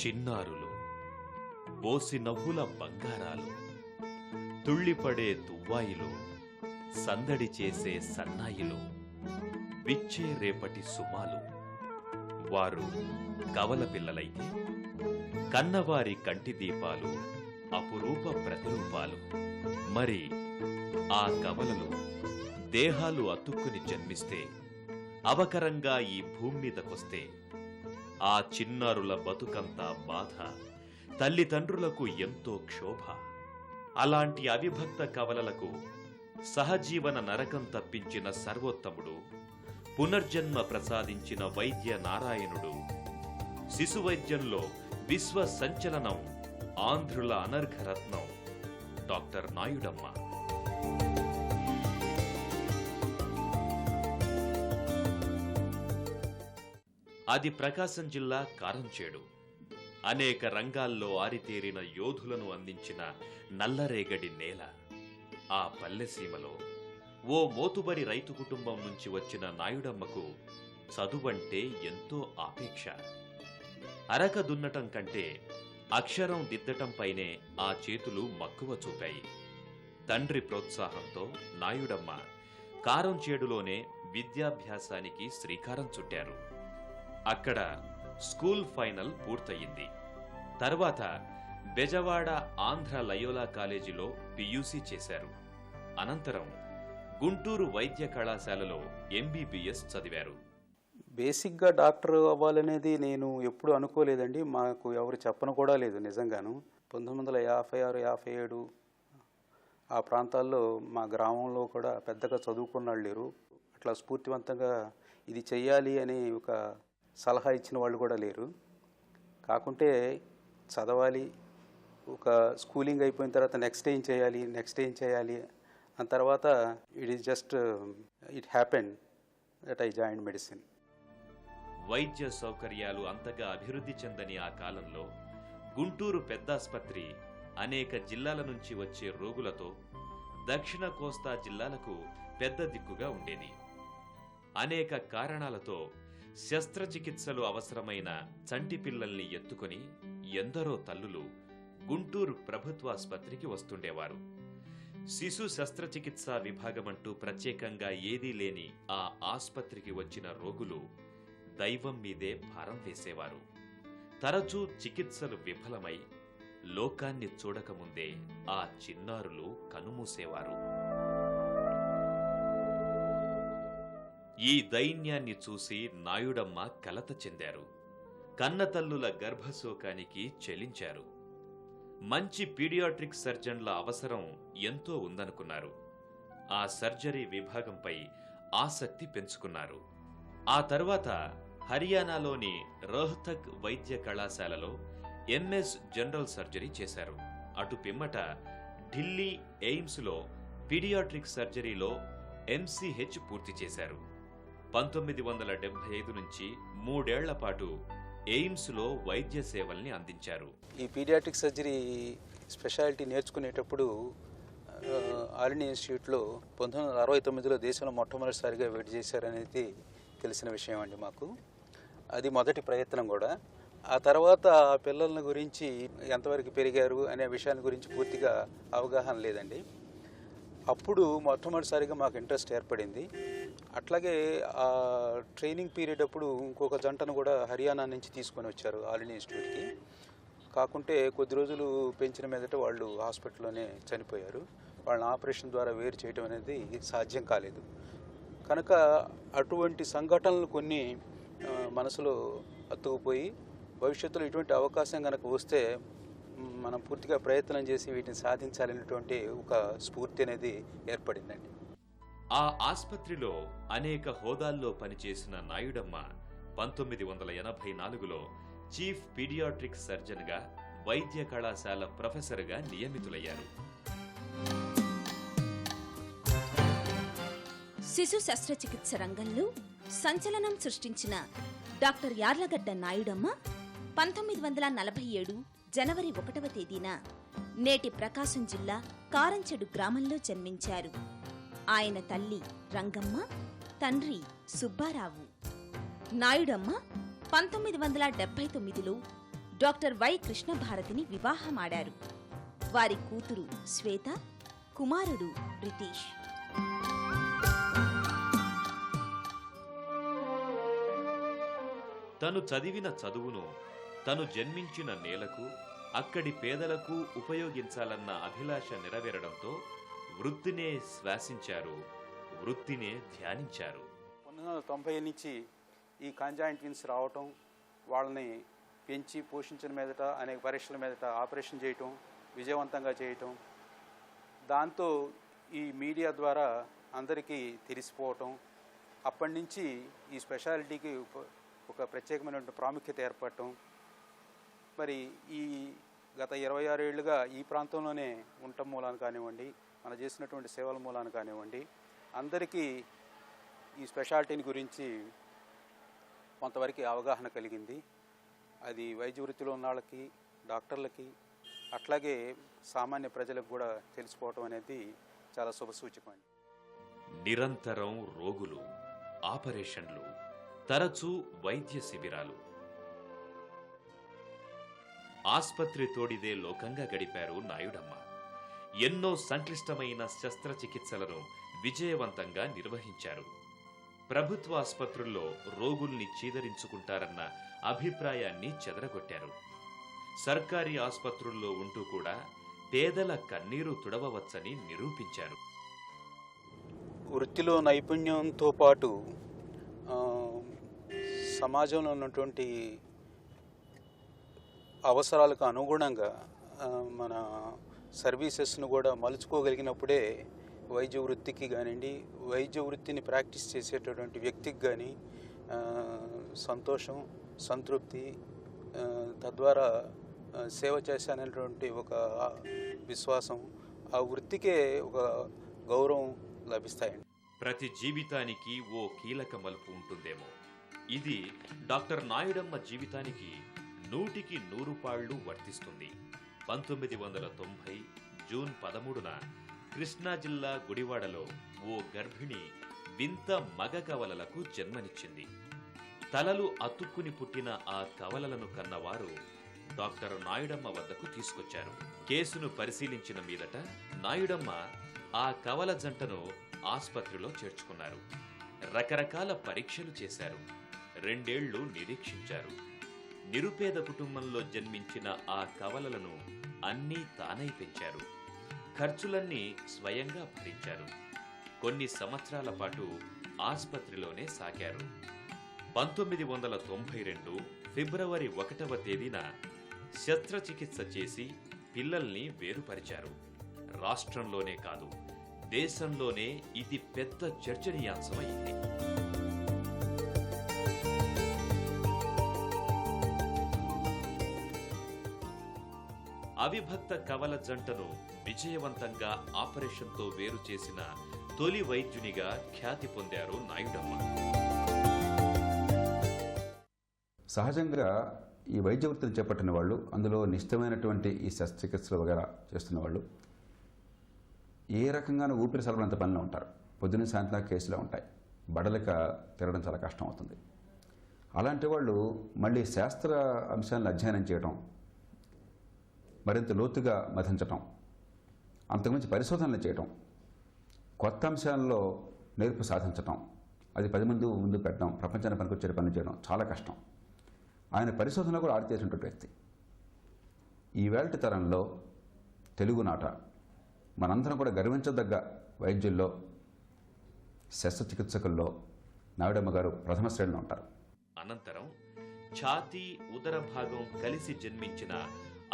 చిన్నారులు, బోసి నవ్వుల బంగారాలు, తుళ్ళిపడే తువ్వాయిలు, సందడి చేసే సన్నాయిలు, విచ్చే రేపటి సుమాలు. వారు కవల పిల్లలైతే కన్నవారి కంటి దీపాలు, అపురూప ప్రతిరూపాలు. మరి ఆ కవలలు దేహాలు అతుక్కుని జన్మిస్తే, అవకరంగా ఈ భూమి మీదకొస్తే, ఆ చిన్నారుల బతుకంతా బాధ, తల్లిదండ్రులకు ఎంతో క్షోభ. అలాంటి అవిభక్త కవలలకు సహజీవన నరకం తప్పించిన సర్వోత్తముడు, పునర్జన్మ ప్రసాదించిన వైద్య నారాయణుడు, శిశువైద్యంలో విశ్వ సంచలనం, ఆంధ్రుల అనర్ఘరత్నం డాక్టర్ నాయుడమ్మ. అది ప్రకాశం జిల్లా కారంచేడు. అనేక రంగాల్లో ఆరితేరిన యోధులను అందించిన నల్లరేగడి నేల. ఆ పల్లెసీమలో ఓ మోతుబరి రైతు కుటుంబం నుంచి వచ్చిన నాయుడమ్మకు చదువంటే ఎంతో ఆపేక్ష. అరక దున్నటం కంటే అక్షరం దిద్దటంపైనే ఆ చేతులు మక్కువ చూపాయి. తండ్రి ప్రోత్సాహంతో నాయుడమ్మ కారంచేడులోనే విద్యాభ్యాసానికి శ్రీకారం చుట్టారు. అక్కడ స్కూల్ ఫైనల్ పూర్తయింది. తర్వాత బెజవాడ ఆంధ్ర లయోలా కాలేజీలో పియూసీ చేశారు. అనంతరం గుంటూరు వైద్య కళాశాలలో ఎంబీబీఎస్ చదివారు. బేసిక్గా డాక్టర్ అవ్వాలనేది నేను ఎప్పుడు అనుకోలేదండి. మాకు ఎవరు చెప్పను కూడా లేదు. నిజంగాను 1956, 57 ఆ ప్రాంతాల్లో మా గ్రామంలో కూడా పెద్దగా చదువుకున్న వాళ్ళు లేరు. అట్లా స్ఫూర్తివంతంగా ఇది చెయ్యాలి అని ఒక సలహా ఇచ్చిన వాళ్ళు కూడా లేరు. కాకుంటే చదవాలి, ఒక స్కూలింగ్ అయిపోయిన తర్వాత నెక్స్ట్ ఏం చేయాలి ఆ తర్వాత it happened that I joined medicine. వైద్య సౌకర్యాలు అంతగా అభివృద్ధి చెందని ఆ కాలంలో గుంటూరు పెద్దాస్పత్రి అనేక జిల్లాల నుంచి వచ్చే రోగులతో దక్షిణ కోస్తా జిల్లాలకు పెద్ద దిక్కుగా ఉండేది. అనేక కారణాలతో శస్త్రచికిత్సలు అవసరమైన చంటి పిల్లల్ని ఎత్తుకొని ఎందరో తల్లులు గుంటూరు ప్రభుత్వాస్పత్రికి వస్తుండేవారు. శిశు శస్త్రచికిత్సా విభాగమంటూ ప్రత్యేకంగా ఏదీ లేని ఆ ఆస్పత్రికి వచ్చిన రోగులు దైవం మీదే భారం వేసేవారు. తరచూ చికిత్సలు విఫలమై లోకాన్ని చూడకముందే ఆ చిన్నారులు కనుమూసేవారు. ఈ దైన్యాన్ని చూసి నాయుడమ్మ కలత చెందారు. కన్నతల్లుల గర్భశోకానికి చెలించారు. మంచి పీడియాట్రిక్ సర్జన్ల అవసరం ఎంతో ఉందనుకున్నారు. ఆ సర్జరీ విభాగంపై ఆసక్తి పెంచుకున్నారు. ఆ తర్వాత హర్యానాలోని రోహ్తక్ వైద్య కళాశాలలో ఎంఎస్ జనరల్ సర్జరీ చేశారు. అటు పిమ్మట ఢిల్లీ ఎయిమ్స్లో పీడియాట్రిక్ సర్జరీలో ఎంసీహెచ్ పూర్తి చేశారు. 1975 నుంచి 3 ఏళ్ల పాటు ఎయిమ్స్లో వైద్య సేవల్ని అందించారు. ఈ పీడియాట్రిక్ సర్జరీ స్పెషాలిటీ నేర్చుకునేటప్పుడు ఆల్ ఇండియా ఇన్స్టిట్యూట్లో 1969లో దేశంలో మొట్టమొదటిసారిగా వేడి చేశారనేది తెలిసిన విషయం అండి మాకు. అది మొదటి ప్రయత్నం కూడా. ఆ తర్వాత ఆ పిల్లల గురించి ఎంతవరకు పెరిగారు అనే విషయాన్ని గురించి పూర్తిగా అవగాహన లేదండి. అప్పుడు మొట్టమొదటిసారిగా మాకు ఇంట్రెస్ట్ ఏర్పడింది. అట్లాగే ఆ ట్రైనింగ్ పీరియడ్ అప్పుడు ఇంకొక జంటను కూడా హర్యానా నుంచి తీసుకొని వచ్చారు ఆల్ ఇండియా ఇన్స్టిట్యూట్కి. కాకుంటే కొద్ది రోజులు పెంచిన మీదట వాళ్ళు హాస్పిటల్లోనే చనిపోయారు. వాళ్ళని ఆపరేషన్ ద్వారా వేరు చేయడం అనేది సాధ్యం కాలేదు. కనుక అటువంటి సంఘటనలు కొన్ని మనసులో అతుకుపోయి భవిష్యత్తులో ఇటువంటి అవకాశం కనుక వస్తే మనం పూర్తిగా ప్రయత్నం చేసి వీటిని సాధించాలనేటువంటి ఒక స్ఫూర్తి అనేది ఏర్పడిందండి. ఆ ఆస్పత్రిలో అనేక హోదాల్లో పనిచేసిన నాయుడమ్మ 1984లో చీఫ్ పీడియాట్రిక్ సర్జన్గా వైద్య కళాశాల ప్రొఫెసర్గా నియమితులయ్యారు. శిశు శస్త్రచికిత్స రంగంలో సంచలనం సృష్టించిన డాక్టర్ యార్లగడ్డ నాయుడమ్మ 1947 జనవరి 1వ తేదీన నేటి ప్రకాశం జిల్లా కారంచెడు గ్రామంలో జన్మించారు. ఆయన తల్లి రంగమ్మ, తండ్రి సుబ్బారావు. నాయుడమ్మ 1979లో డాక్టర్ వై కృష్ణభారతిని వివాహమాడారు. వారి కూతురు శ్వేత, కుమారుడు రితీష్. తను చదివిన చదువును తను జన్మించిన నేలకు, అక్కడి పేదలకు ఉపయోగించాలన్న అభిలాష నెరవేరడంతో వృత్తినే శ్వాసించారు, వృత్తినే ధ్యానించారు. 1990 నుంచి ఈ కాంజాయింట్ ట్విన్స్ రావటం, వాళ్ళని పెంచి పోషించిన మీదట అనేక పరీక్షల మీదట ఆపరేషన్ చేయటం, విజయవంతంగా చేయటం, దాంతో ఈ మీడియా ద్వారా అందరికీ తెలిసిపోవటం, అప్పటి నుంచి ఈ స్పెషాలిటీకి ఒక ప్రత్యేకమైనటువంటి ప్రాముఖ్యత ఏర్పడటం. మరి ఈ గత 26 ఏళ్ళుగా ఈ ప్రాంతంలోనే ఉండటం మూలాన కానివ్వండి, మనం చేసినటువంటి సేవల మూలాన కానివ్వండి, అందరికీ ఈ స్పెషాలిటీని గురించి కొంతవరకు అవగాహన కలిగింది. అది వైద్య వృత్తిలో ఉన్న వాళ్ళకి, డాక్టర్లకి, అట్లాగే సామాన్య ప్రజలకు కూడా తెలిసిపోవటం అనేది చాలా శుభసూచకం. నిరంతరం రోగులు, ఆపరేషన్లు, తరచూ వైద్య శిబిరాలు. ఆస్పత్రి తోడిదే లోకంగా గడిపారు నాయుడమ్మ. ఎన్నో సంక్లిష్టమైన శస్త్రచికిత్సలను విజయవంతంగా నిర్వహించారు. ప్రభుత్వ ఆస్పత్రుల్లో రోగుల్ని చీదరించుకుంటారన్న అభిప్రాయాన్ని చెదరగొట్టారు. సర్కారీ ఆస్పత్రుల్లో ఉంటూ కూడా పేదల కన్నీరు తుడవవచ్చని నిరూపించారు. వృత్తిలో నైపుణ్యంతో పాటు సమాజంలో ఉన్నటువంటి అవసరాలకు అనుగుణంగా మన సర్వీసెస్ను కూడా మలుచుకోగలిగినప్పుడే వైద్య వృత్తికి కానివ్వండి, వైద్య వృత్తిని ప్రాక్టీస్ చేసేటటువంటి వ్యక్తికి కానీ సంతోషం, సంతృప్తి, తద్వారా సేవ చేశానటువంటి ఒక విశ్వాసం, ఆ వృత్తికే ఒక గౌరవం లభిస్తాయండి. ప్రతి జీవితానికి ఓ కీలక మలుపు ఉంటుందేమో. ఇది డాక్టర్ నాయుడమ్మ జీవితానికి 100కి 100 పాళ్ళు వర్తిస్తుంది. 1990 జూన్ 13న కృష్ణా జిల్లా గుడివాడలో ఓ గర్భిణి వింత మగ కవలలకు జన్మనిచ్చింది. తలలు అతుక్కుని పుట్టిన ఆ కవలలను కన్నవారు డాక్టర్ నాయుడమ్మ వద్దకు తీసుకొచ్చారు. కేసును పరిశీలించిన మీదట నాయుడమ్మ ఆ కవల జంటను ఆస్పత్రిలో చేర్చుకున్నారు. రకరకాల పరీక్షలు చేశారు. 2 ఏళ్లు నిరీక్షించారు. నిరుపేద కుటుంబంలో జన్మించిన ఆ కవలలను అన్నీ తానై పెంచారు. ఖర్చులన్నీ స్వయంగా భరించారు. కొన్ని సంవత్సరాల పాటు ఆస్పత్రిలోనే సాగారు. 1992 ఫిబ్రవరి 1వ తేదీన శస్త్రచికిత్స చేసి పిల్లల్ని వేరుపరిచారు. రాష్ట్రంలోనే కాదు, దేశంలోనే ఇది పెద్ద చర్చనీయాంశమైంది. అవిభక్త కవల జంటను విజయవంతంగా ఆపరేషన్తో వేరు చేసిన తొలి వైద్యునిగా ఖ్యాతి పొందారు నాయుడమ్మ. సహజంగా ఈ వైద్య వృత్తిని చేపట్టిన వాళ్ళు, అందులో నిశ్చితమైనటువంటి ఈ శస్త్రచికిత్సలు వగేరా చేస్తున్న వాళ్ళు ఏ రకంగానూ ఊపిరి సలపనంత పనిలో ఉంటారు. పొద్దున్న సాయంత్రం కేసులో ఉంటాయి. బడలిక తిరగడం చాలా కష్టం అవుతుంది. అలాంటి వాళ్ళు మళ్ళీ శాస్త్ర అంశాలను అధ్యయనం చేయడం, మరింత లోతుగా మథించటం, అంతకుమించి పరిశోధనలు చేయటం, కొత్త అంశాల్లో నేర్పు సాధించటం, అది 10 మంది ముందు పెట్టడం, ప్రపంచాన్ని పనికొచ్చే పని చేయడం చాలా కష్టం. ఆయన పరిశోధనలో కూడా ఆడితేసినటువంటి వ్యక్తి. ఈవేళ తరంలో తెలుగునాట మనందరం కూడా గర్వించదగ్గ వైద్యుల్లో, శస్త్రచికిత్సకుల్లో నాయుడమ్మ గారు ప్రథమ శ్రేణిలో ఉంటారు. అనంతరం ఛాతీ, ఉదర భాగం కలిసి జన్మించిన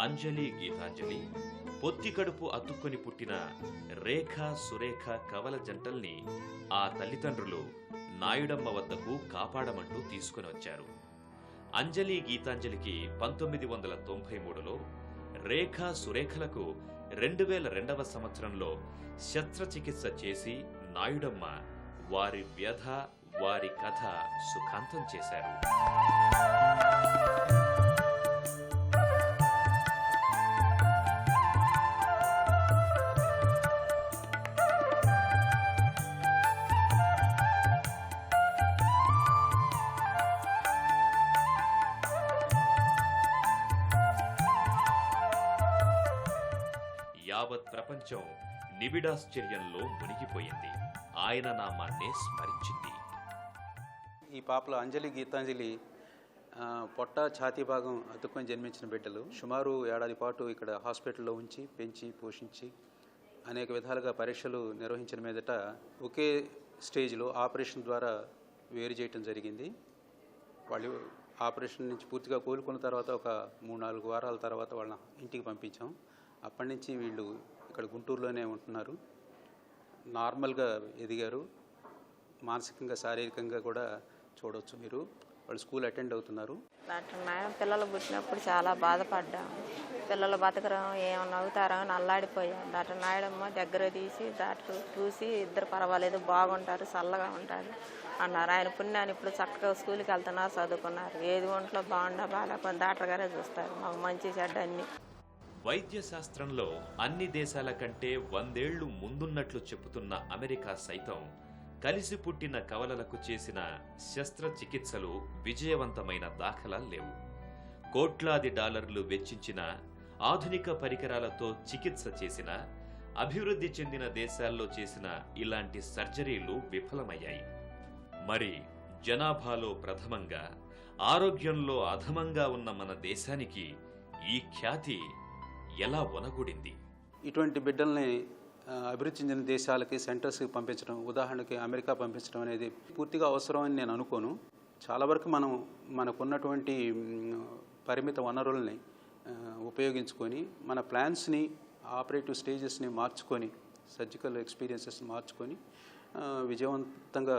అంజలి, గీతాంజలి, పొత్తికడుపు అతుక్కుని పుట్టిన రేఖ, సురేఖ కవల జంటల్ని ఆ తల్లిదండ్రులు నాయుడమ్మ వద్దకు కాపాడమంటూ తీసుకుని వచ్చారు. అంజలి, గీతాంజలికి 1993లో, రేఖ, సురేఖలకు 2002వ సంవత్సరంలో శస్త్రచికిత్స చేసి నాయుడమ్మ వారి వ్యధ, వారి కథ సుఖాంతం చేశారు. యావత్ ప్రపంచం నిబిడాశ్చర్యంలో మునిగిపోయింది. ఆయన నామాన్నే స్మరించింది. ఈ పాపలో అంజలి, గీతాంజలి పొట్ట, ఛాతీ భాగం అతుక్కొని జన్మించిన బిడ్డలు. సుమారు ఏడాది పాటు ఇక్కడ హాస్పిటల్లో ఉంచి పెంచి పోషించి అనేక విధాలుగా పరీక్షలు నిర్వహించిన మీదట ఒకే స్టేజ్లో ఆపరేషన్ ద్వారా వేరు చేయటం జరిగింది. వాళ్ళు ఆపరేషన్ నుంచి పూర్తిగా కోలుకున్న తర్వాత ఒక 3-4 వారాల తర్వాత వాళ్ళని ఇంటికి పంపించాం. అప్పటి నుంచి వీళ్ళు ఇక్కడ గుంటూరులోనే ఉంటున్నారు. నార్మల్గా ఎదిగారు. మానసికంగా, శారీరకంగా కూడా చూడవచ్చు మీరు. వాళ్ళు స్కూల్ అటెండ్ అవుతున్నారు. డాక్టర్ నాయన పిల్లలు పుట్టినప్పుడు చాలా బాధపడ్డాం. పిల్లలు బతకరం, ఏమన్నా అవుతారా అని అల్లాడిపోయాం. డాక్టర్ నాయుడమ్మ దగ్గర తీసి డాక్టర్ చూసి ఇద్దరు పర్వాలేదు, బాగుంటారు, చల్లగా ఉంటారు అన్నారు. ఆయన పుణ్యాన్ని ఇప్పుడు చక్కగా స్కూల్కి వెళ్తున్నారు, చదువుకున్నారు. ఏది ఒంట్లో బాగుండా బాగాలేకపోతే డాక్టర్ గారే చూస్తారు. మాకు మంచి చెడ్డ అన్ని. వైద్య శాస్త్రంలో అన్ని దేశాల కంటే 100 ఏళ్లు ముందున్నట్లు చెబుతున్న అమెరికా సైతం కలిసి పుట్టిన కవలలకు చేసిన శస్త్రచికిత్సలు విజయవంతమైన దాఖలాలు లేవు. కోట్లాది డాలర్లు వెచ్చించిన ఆధునిక పరికరాలతో చికిత్స చేసిన అభివృద్ధి చెందిన దేశాల్లో చేసిన ఇలాంటి సర్జరీలు విఫలమయ్యాయి. మరి జనాభాలో ప్రథమంగా, ఆరోగ్యంలో అధమంగా ఉన్న మన దేశానికి ఈ ఖ్యాతి ఎలా ఒనగూడింది? ఇటువంటి బిడ్డల్ని అభివృద్ధి చెందిన దేశాలకి, సెంటర్స్కి పంపించడం, ఉదాహరణకి అమెరికా పంపించడం అనేది పూర్తిగా అవసరం అని నేను అనుకోను. చాలా వరకు మనం మనకున్నటువంటి పరిమిత వనరుల్ని ఉపయోగించుకొని మన ప్లాన్స్ని, ఆపరేటివ్ స్టేజెస్ని మార్చుకొని, సర్జికల్ ఎక్స్పీరియన్సెస్ని మార్చుకొని విజయవంతంగా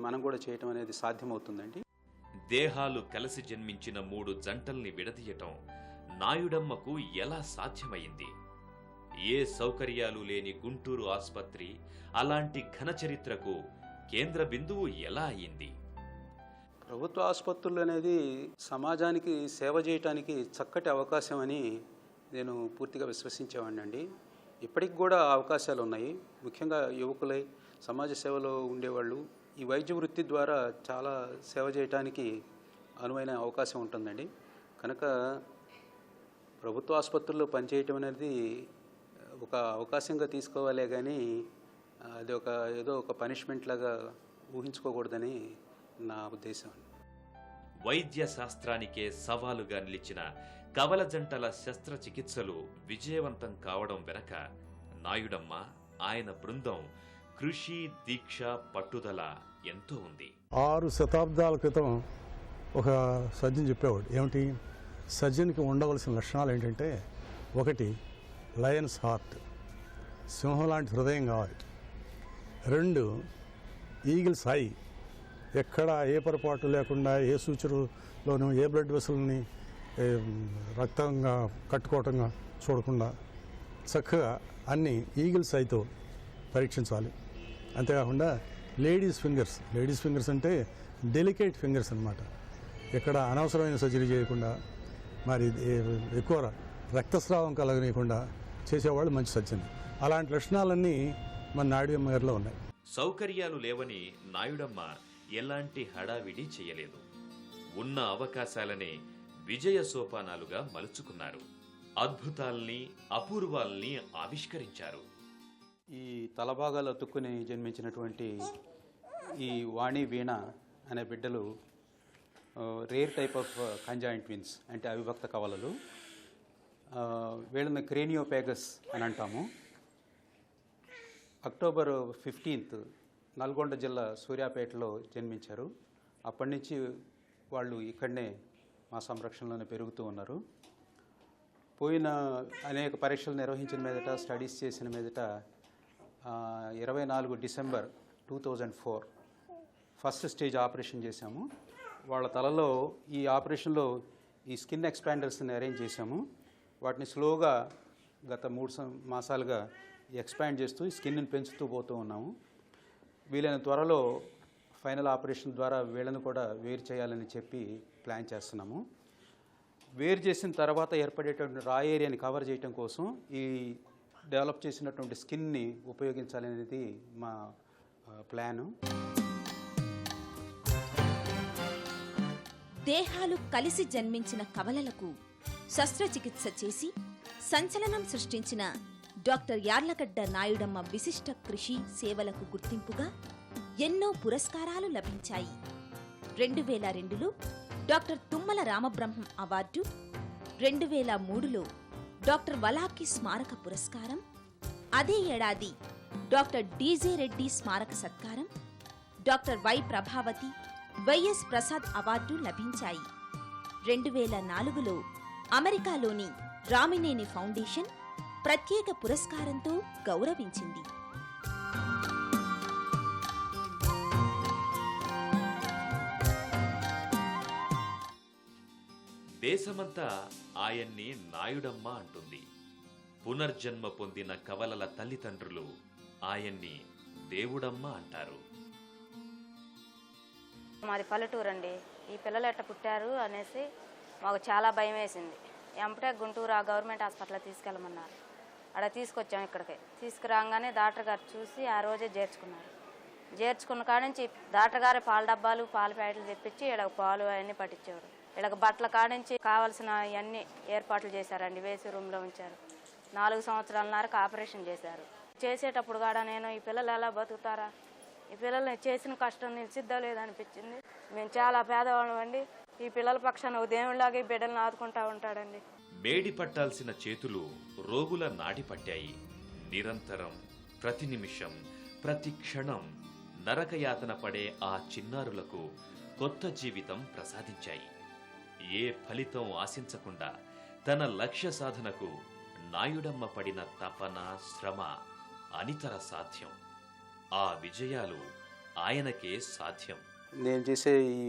మనం కూడా చేయటం అనేది సాధ్యమవుతుందండి. దేహాలు కలిసి జన్మించిన 3 జంటల్ని విడదీయటం నాయుడమ్మకు ఎలా సాధ్యమైంది? ఏ సౌకర్యాలు లేని గుంటూరు ఆస్పత్రి అలాంటి ఘన చరిత్రకు కేంద్ర బిందువు ఎలా అయింది? ప్రభుత్వ ఆసుపత్రులు అనేది సమాజానికి సేవ చేయటానికి చక్కటి అవకాశం అని నేను పూర్తిగా విశ్వసించేవాడిని అండి. ఇప్పటికి కూడా అవకాశాలు ఉన్నాయి. ముఖ్యంగా యువకులై సమాజ సేవలో ఉండేవాళ్ళు ఈ వైద్య వృత్తి ద్వారా చాలా సేవ చేయటానికి అనువైన అవకాశం ఉంటుందండి. కనుక ప్రభుత్వ ఆసుపత్రుల్లో పనిచేయటం అనేది ఒక అవకాశంగా తీసుకోవాలే కానీ అది ఏదో ఒక పనిష్మెంట్ లాగా ఊహించుకోకూడదని నా ఉద్దేశం. వైద్య శాస్త్రానికే సవాలుగా నిలిచిన కవల జంటల శస్త్రచికిత్సలు విజయవంతం కావడం వెనక నాయుడమ్మ, ఆయన బృందం కృషి, దీక్ష, పట్టుదల ఎంతో ఉంది. 6 శతాబ్దాల క్రితం ఒక సర్జన్ చెప్పేవాడు. ఏమిటి? సర్జన్కి ఉండవలసిన లక్షణాలు ఏంటంటే, 1 లయన్స్ హార్ట్, సింహం లాంటి హృదయం కావాలి. 2 ఈగిల్స్ ఐ, ఎక్కడ ఏ పొరపాటు లేకుండా, ఏ సూచనలోనూ ఏ బ్లడ్ వెసల్ని రక్తంగా కట్టుకోవటంగా చూడకుండా చక్కగా అన్ని ఈగిల్స్ ఐతో పరీక్షించాలి. అంతేకాకుండా లేడీస్ ఫింగర్స్ అంటే డెలికేట్ ఫింగర్స్ అన్నమాట. ఎక్కడ అనవసరమైన సర్జరీ చేయకుండా, మరి ఎక్కువ రక్తస్రావం కలగనీయకుండా చేసేవాళ్ళు మంచి సర్జన్. అలాంటి లక్షణాలన్నీ మన నాయుడమ్మ గారిలో ఉన్నాయి. సౌకర్యాలు లేవని నాయుడమ్మ ఎలాంటి హడావిడి చేయలేదు. ఉన్న అవకాశాలనే విజయ సోపానాలుగా మలుచుకున్నారు. అద్భుతాల్ని, అపూర్వాల్ని ఆవిష్కరించారు. ఈ తలభాగాలు అతుక్కుని జన్మించినటువంటి ఈ వాణి, వీణ అనే బిడ్డలు rare type of conjoint twins, అంటే అవిభక్త కవలలు. వీళ్ళని క్రేనియోపేగస్ అని అంటాము. అక్టోబర్ 15th నల్గొండ జిల్లా సూర్యాపేటలో జన్మించారు. అప్పటి నుంచి వాళ్ళు ఇక్కడనే మా సంరక్షణలోనే పెరుగుతూ ఉన్నారు. పోయిన అనేక పరీక్షలు నిర్వహించిన మీదట, స్టడీస్ చేసిన మీదట 24 డిసెంబర్ 2004 ఫస్ట్ స్టేజ్ ఆపరేషన్ చేశాము. వాళ్ళ తలలో ఈ ఆపరేషన్లో ఈ స్కిన్ ఎక్స్పాండర్స్ని అరేంజ్ చేశాము. వాటిని స్లోగా గత 3 మాసాలుగా ఎక్స్పాండ్ చేస్తూ ఈ స్కిన్ని పెంచుతూ పోతూ ఉన్నాము. వీలైన త్వరలో ఫైనల్ ఆపరేషన్ ద్వారా వీళ్ళని కూడా వేరు చేయాలని చెప్పి ప్లాన్ చేస్తున్నాము. వేరు చేసిన తర్వాత ఏర్పడేటువంటి రా ఏరియాని కవర్ చేయడం కోసం ఈ డెవలప్ చేసినటువంటి స్కిన్ని ఉపయోగించాలనేది మా ప్లాను. దేహాలు కలిసి జన్మించిన కవలలకు శస్త్రచికిత్స చేసి సంచలనం సృష్టించిన డాక్టర్ యార్లగడ్డ నాయుడమ్మ విశిష్ట కృషి సేవలకు గుర్తింపుగా ఎన్నో పురస్కారాలు లభించాయి. 2002లో డాక్టర్ తుమ్మల రామబ్రహ్మం అవార్డు, 2003లో డాక్టర్ వలాకి స్మారక పురస్కారం, అదే ఏడాది డాక్టర్ డిజే రెడ్డి స్మారక సత్కారం, doctor Y Prabhavathi, YS Prasad award లభించాయి. 2004లో అమెరికాలోని రామినేని ఫౌండేషన్ ప్రత్యేక పురస్కారంతో గౌరవించింది. దేశమంతా ఆయన్ని నాయుడమ్మ అంటుంది. పునర్జన్మ పొందిన కవలల తల్లిదండ్రులు ఆయన్ని దేవుడమ్మ అంటారు. మాది పల్లెటూరు అండి. ఈ పిల్లలు ఎట్ట పుట్టారు అనేసి మాకు చాలా భయం వేసింది. ఎంపటే గుంటూరు ఆ గవర్నమెంట్ హాస్పిటల్ తీసుకెళ్ళమన్నారు. అక్కడ తీసుకొచ్చాం. ఇక్కడికి తీసుకురాగానే డాక్టర్ గారు చూసి ఆ రోజే చేర్చుకున్నారు. చేర్చుకున్న కాడ నుంచి డాక్టర్ గారు పాల డబ్బాలు పాల ప్యాకెట్లు తెప్పించి ఇలాగ పాలు అవన్నీ పట్టించేవారు. ఇలాగ బట్టల కాడ నుంచి కావాల్సిన అన్ని ఏర్పాట్లు చేశారండి. వేసి రూమ్లో ఉంచారు. 4 సంవత్సరాలన్నరకు ఆపరేషన్ చేశారు. చేసేటప్పుడు కూడా నేను ఈ పిల్లలు ఎలా బతుకుతారా, ఈ పిల్లల్ని చేసిన కష్టం నిలిచిద్దా లేదనిపించింది. మేము చాలా పేదవాళ్ళం అండి. ఈ పిల్లల పక్షాన దేవుళ్ళలాగా ఈ బిడ్డలను ఆదుకుంటా ఉంటాడండి. మేడి పట్టాల్సిన చేతులు రోగుల నాడి పట్టాయి. నిరంతరం, ప్రతి నిమిషం, ప్రతి క్షణం నరకయాతన పడే ఆ చిన్నారులకు కొత్త జీవితం ప్రసాదించాయి. ఏ ఫలితం ఆశించకుండా తన లక్ష్య సాధనకు నాయుడమ్మ పడిన తపన, శ్రమ అనితర సాధ్యం. ఆ విజయాలు ఆయనకే సాధ్యం. నేను చేసే ఈ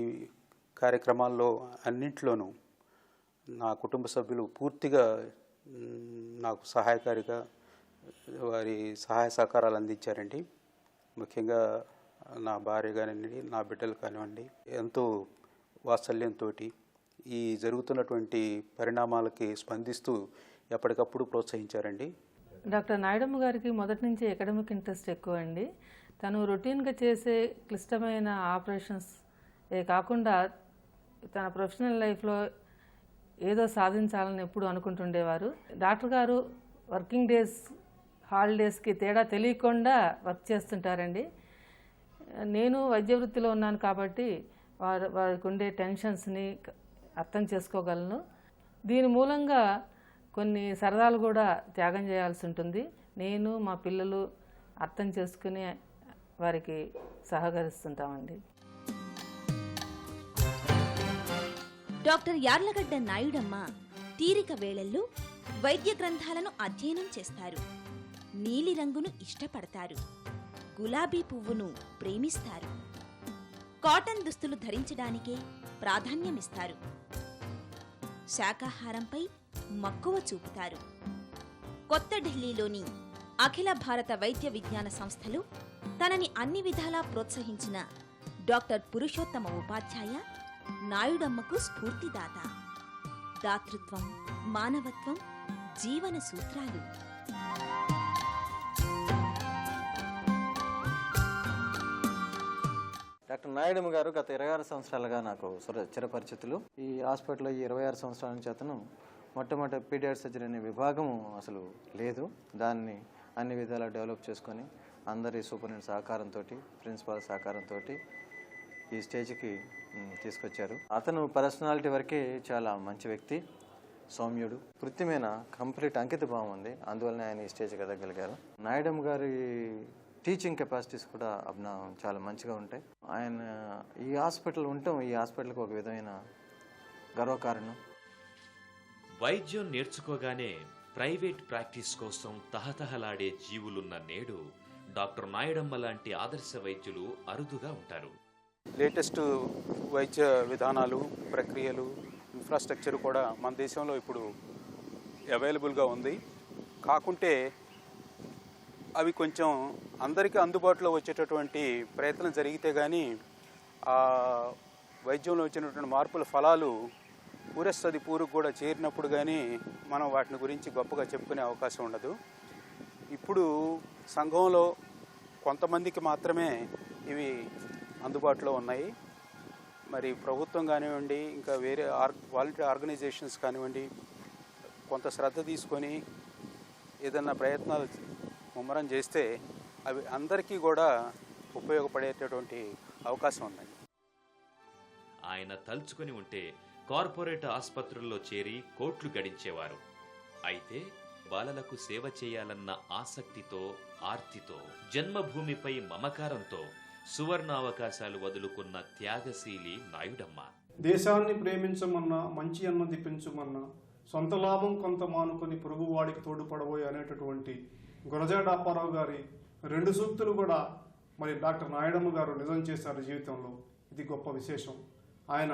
కార్యక్రమాల్లో అన్నింటిలోనూ నా కుటుంబ సభ్యులు పూర్తిగా నాకు సహాయకారిగా వారి సహాయ సహకారాలు అందించారండి. ముఖ్యంగా నా భార్య కానివ్వండి, నా బిడ్డలు కానివ్వండి, ఎంతో వాత్సల్యంతో ఈ జరుగుతున్నటువంటి పరిణామాలకి స్పందిస్తూ ఎప్పటికప్పుడు ప్రోత్సహించారండి. డాక్టర్ నాయుడమ్మ గారికి మొదటి నుంచి అకాడమిక్ ఇంట్రెస్ట్ ఎక్కువ అండి. తను రొటీన్గా చేసే క్లిష్టమైన ఆపరేషన్స్ కాకుండా తన ప్రొఫెషనల్ లైఫ్లో ఏదో సాధించాలని ఎప్పుడు అనుకుంటుండేవారు. డాక్టర్ గారు వర్కింగ్ డేస్, హాలిడేస్కి తేడా తెలియకుండా వర్క్ చేస్తుంటారండి. నేను వైద్య వృత్తిలో ఉన్నాను కాబట్టి వారికి ఉండే టెన్షన్స్ని అర్థం చేసుకోగలను. దీని మూలంగా కొన్ని సరదాలు కూడా త్యాగం చేయాల్సి ఉంటుంది. నేను మా పిల్లలు అర్థం చేసుకుని వారికి సహకరిస్తుంటామండి. డాక్టర్ యార్లగడ్డ నాయుడమ్మ తీరిక వేళల్లో వైద్య గ్రంథాలను అధ్యయనం చేస్తారు. నీలిరంగును ఇష్టపడతారు. గులాబీ పువ్వును ప్రేమిస్తారు. కాటన్ దుస్తులు ధరించడానికే ప్రాధాన్యమిస్తారు. శాకాహారంపై మక్కువ చూపుతారు. కొత్త ఢిల్లీలోని అఖిల భారత వైద్య విజ్ఞాన సంస్థలు తనని అన్ని విధాలా ప్రోత్సహించిన డాక్టర్ పురుషోత్తమ ఉపాధ్యాయ నాయుడమ్మకు స్ఫూర్తిదాత. దాతృత్వం, మానవత్వం జీవన సూత్రాలు. డాక్టర్ నాయుడమ్మ గారు గత 26 సంవత్సరాలుగా నాకు చిరపరిచితులు. ఈ హాస్పిటల్లో ఈ 26 సంవత్సరాల నుంచి అతను మొట్టమొదటి పీడియాట్రిక్ సర్జరీ అనే విభాగము అసలు లేదు. దాన్ని అన్ని విధాలా డెవలప్ చేసుకొని అందరి సూపరింటెండెంట్ సహకారంతో, ప్రిన్సిపాల్ సహకారంతో ఈ స్టేజ్కి తీసుకొచ్చారు. అతను పర్సనాలిటీ వరకే చాలా మంచి వ్యక్తి, సౌమ్యుడు, వృత్తి మీద కంప్లీట్ అంకిత భావం ఉంది. అందువల్లనే ఆయన ఈ స్టేజ్కి ఎదగలిగారు. నాయుడమ్మ గారి టీచింగ్ కెపాసిటీస్ కూడా చాలా మంచిగా ఉంటాయి. ఆయన ఈ హాస్పిటల్ ఉండటం ఈ హాస్పిటల్కి ఒక విధమైన గర్వకారణం. వైద్యం నేర్చుకోగానే ప్రైవేట్ ప్రాక్టీస్ కోసం తహతహలాడే జీవులున్న నేడు డాక్టర్ నాయుడమ్మ లాంటి ఆదర్శ వైద్యులు అరుదుగా ఉంటారు. లేటెస్ట్ వైద్య విధానాలు, ప్రక్రియలు, ఇన్ఫ్రాస్ట్రక్చర్ కూడా మన దేశంలో ఇప్పుడు అవైలబుల్గా ఉంది. కాకుంటే అవి కొంచెం అందరికీ అందుబాటులో వచ్చేటటువంటి ప్రయత్నం జరిగితే కానీ ఆ వైద్యంలో వచ్చినటువంటి మార్పుల ఫలాలు పూరస్థది పూరుకు కూడా చేరినప్పుడు కానీ మనం వాటిని గురించి గొప్పగా చెప్పుకునే అవకాశం ఉండదు. ఇప్పుడు సంఘంలో కొంతమందికి మాత్రమే ఇవి అందుబాటులో ఉన్నాయి. మరి ప్రభుత్వం కానివ్వండి, ఇంకా వేరే వాలంటీర్ ఆర్గనైజేషన్స్ కానివ్వండి, కొంత శ్రద్ధ తీసుకొని ఏదైనా ప్రయత్నాలు ముమ్మరం చేస్తే అవి అందరికీ కూడా ఉపయోగపడేటటువంటి అవకాశం ఉందండి. ఆయన తలుచుకుని ఉంటే కార్పొరేట్ ఆసుపత్రుల్లో చేరి కోట్లు గడించేవారు. అయితే బాలలకు సేవ చేయాలన్న ఆసక్తితో, ఆర్తితో, జన్మభూమిపై మమకారంతో సువర్ణావకాశాలు వదులుకున్న త్యాగశీలి నాయుడమ్మ. దేశాన్ని ప్రేమించమన్నా, మంచి అన్నది పెంచుమన్నా, సొంత లాభం కొంత మానుకొని పొరుగువాడికి తోడుపడబోయే అనేటటువంటి గురజాడ అప్పారావు గారి 2 సూక్తులు కూడా మరి డాక్టర్ నాయుడమ్మ గారు నిజం చేశారు జీవితంలో. ఇది గొప్ప విశేషం. ఆయన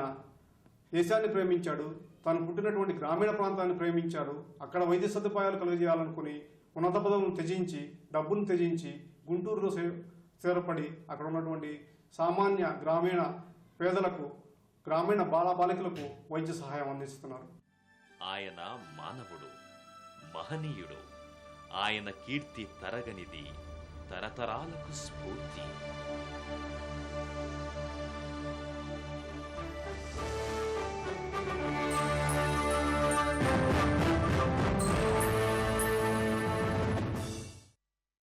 దేశాన్ని ప్రేమించాడు, తను పుట్టినటువంటి గ్రామీణ ప్రాంతాన్ని ప్రేమించాడు. అక్కడ వైద్య సదుపాయాలు కలుగజేయాలనుకుని ఉన్నత పదవులను త్యజించి, డబ్బును త్యజించి గుంటూరులో స్థిరపడి అక్కడ ఉన్నటువంటి సామాన్య గ్రామీణ పేదలకు, గ్రామీణ బాలబాలికలకు వైద్య సహాయం అందిస్తున్నారు. ఆయన మానవుడు, మహనీయుడు. ఆయన కీర్తి తరగనిది, తరతరాలకు స్ఫూర్తి.